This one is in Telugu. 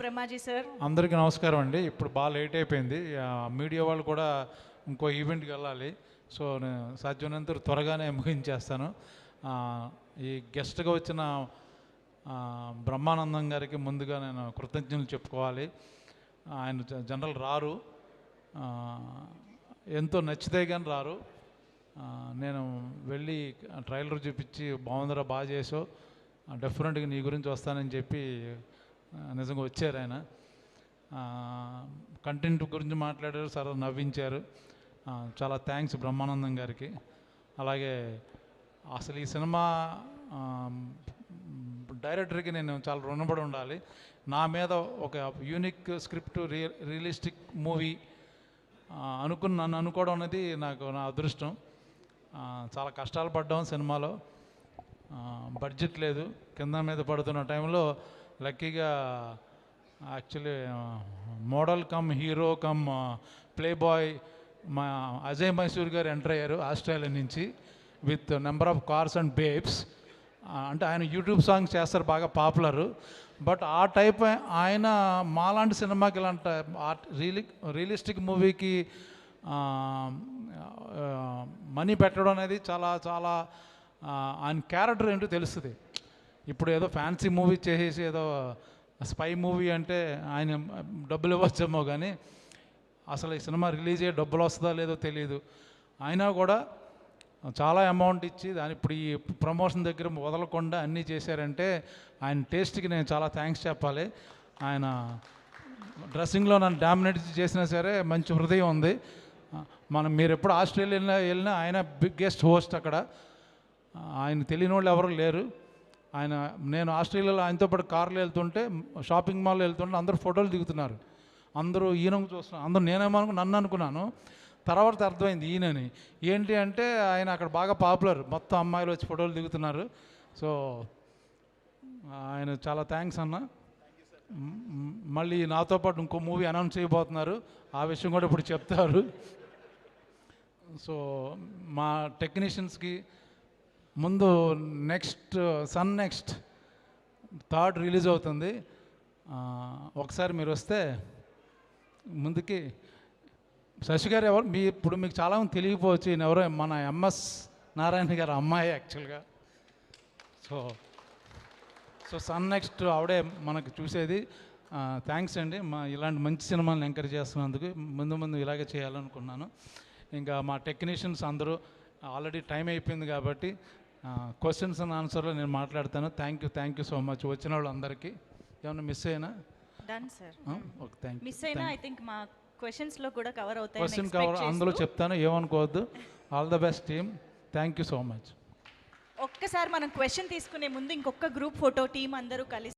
బ్రహ్మాజీ సార్. అందరికీ నమస్కారం అండి. ఇప్పుడు బాగా లేట్ అయిపోయింది. మీడియా వాళ్ళు కూడా ఇంకో ఈవెంట్కి వెళ్ళాలి. సో నేను సాధ్యమైనంత త్వరగానే ముగించేస్తాను. ఈ గెస్ట్గా వచ్చిన బ్రహ్మానందం గారికి ముందుగా నేను కృతజ్ఞతలు చెప్పుకోవాలి. ఆయన జనరల్ రారు, ఎంతో నచ్చితే కానీ రారు. నేను వెళ్ళి ట్రైలర్ చూపించి బాగుందిరా, బాగా చేసావు, డెఫినెట్గా నీ గురించి వస్తానని చెప్పి నిజంగా వచ్చారు. ఆయన కంటెంట్ గురించి మాట్లాడారు, సరే నవ్వించారు. చాలా థ్యాంక్స్ బ్రహ్మానందం గారికి. అలాగే అసలు ఈ సినిమా డైరెక్టర్కి నేను చాలా రుణపడి ఉండాలి. నా మీద ఒక యూనిక్ స్క్రిప్ట్, రియలిస్టిక్ మూవీ నన్ను అనుకోవడం అనేది నాకు నా అదృష్టం. చాలా కష్టాలు పడ్డాం సినిమాలో. బడ్జెట్ లేదు, కింద మీద పడుతున్న టైంలో లక్కీగా actually model come hero come play boy మా అజయ్ మైసూర్ గారు ఎంటర్ అయ్యారు ఆస్ట్రేలియా నుంచి with number of cars and babes. అంటే ఆయన యూట్యూబ్ సాంగ్స్ చేస్తారు, బాగా పాపులరు. బట్ ఆ టైప్ ఆయన మాలాంటి సినిమాకి ఇలాంటి రియలిస్టిక్ మూవీకి మనీ పెట్టడం అనేది చాలా చాలా ఆయన క్యారెక్టర్ ఏంటో తెలుస్తుంది. ఇప్పుడు ఏదో ఫ్యాన్సీ మూవీ చేసేసి ఏదో స్పై మూవీ అంటే ఆయన డబ్బులు ఇవ్వచ్చేమో, కానీ అసలు ఈ సినిమా రిలీజ్ అయ్యే డబ్బులు వస్తుందా లేదో తెలియదు. అయినా కూడా చాలా అమౌంట్ ఇచ్చి ఇప్పుడు ఈ ప్రమోషన్ దగ్గర వదలకుండా అన్నీ చేశారంటే ఆయన టేస్ట్కి నేను చాలా థ్యాంక్స్ చెప్పాలి. ఆయన డ్రెస్సింగ్లో నన్ను డామినేట్ చేసినా సరే మంచి హృదయం ఉంది. మీరు ఎప్పుడు ఆస్ట్రేలియా వెళ్ళినా ఆయన బిగ్గెస్ట్ హోస్ట్ అక్కడ. ఆయన తెలియని వాళ్ళు ఎవరు లేరు. నేను ఆస్ట్రేలియాలో ఆయనతో పాటు కార్లో వెళ్తుంటే, షాపింగ్ మాల్లో వెళ్తుంటే అందరూ ఫోటోలు దిగుతున్నారు. అందరూ ఈయనకు చూస్తున్నారు. అందరూ నన్ను అనుకున్నాను, తర్వాత అర్థమైంది ఈయనని. ఏంటి అంటే ఆయన అక్కడ బాగా పాపులర్, మొత్తం అమ్మాయిలు వచ్చి ఫోటోలు దిగుతున్నారు. సో ఆయన చాలా థ్యాంక్స్ అన్న. మళ్ళీ నాతో పాటు ఇంకో మూవీ అనౌన్స్ చేయబోతున్నారు, ఆ విషయం కూడా ఇప్పుడు చెప్తారు. సో మా టెక్నీషియన్స్కి ముందు నెక్స్ట్ నెక్స్ట్ 3rd రిలీజ్ అవుతుంది. ఒకసారి మీరు వస్తే ముందుకి శశి గారు ఎవరు ఇప్పుడు మీకు చాలామంది తెలియకపోవచ్చు, ఈయన ఎవరో మన ఎంఎస్ నారాయణ గారు అమ్మాయి యాక్చువల్గా. సో నెక్స్ట్ ఆవిడే మనకు చూసేది. థ్యాంక్స్ అండి, ఇలాంటి మంచి సినిమాలను ఎంకరేజ్ చేస్తున్నందుకు. ముందు ఇలాగే చేయాలనుకున్నాను. ఇంకా మా టెక్నీషియన్స్ అందరూ ఆల్రెడీ టైం అయిపోయింది కాబట్టి క్వశ్చన్స్ అండ్ ఆన్సర్లో నేను మాట్లాడతాను. థ్యాంక్ యూ సో మచ్ వచ్చిన వాళ్ళందరికీ. ఏమన్నా మిస్ అయినా? Done sir. Okay, thank you. Miss అయినా ఐ థింక్ మా క్వశ్చన్స్లో కూడా కవర్ అవుతాయి. క్వశ్చన్ కవర్ అందులో చెప్తాను, ఏమనుకోవద్దు. All the best team, thank you so much. ఒక్కసారి మనం క్వశ్చన్ తీసుకునే ముందు ఇంకొక గ్రూప్ ఫోటో టీం అందరూ కలిసి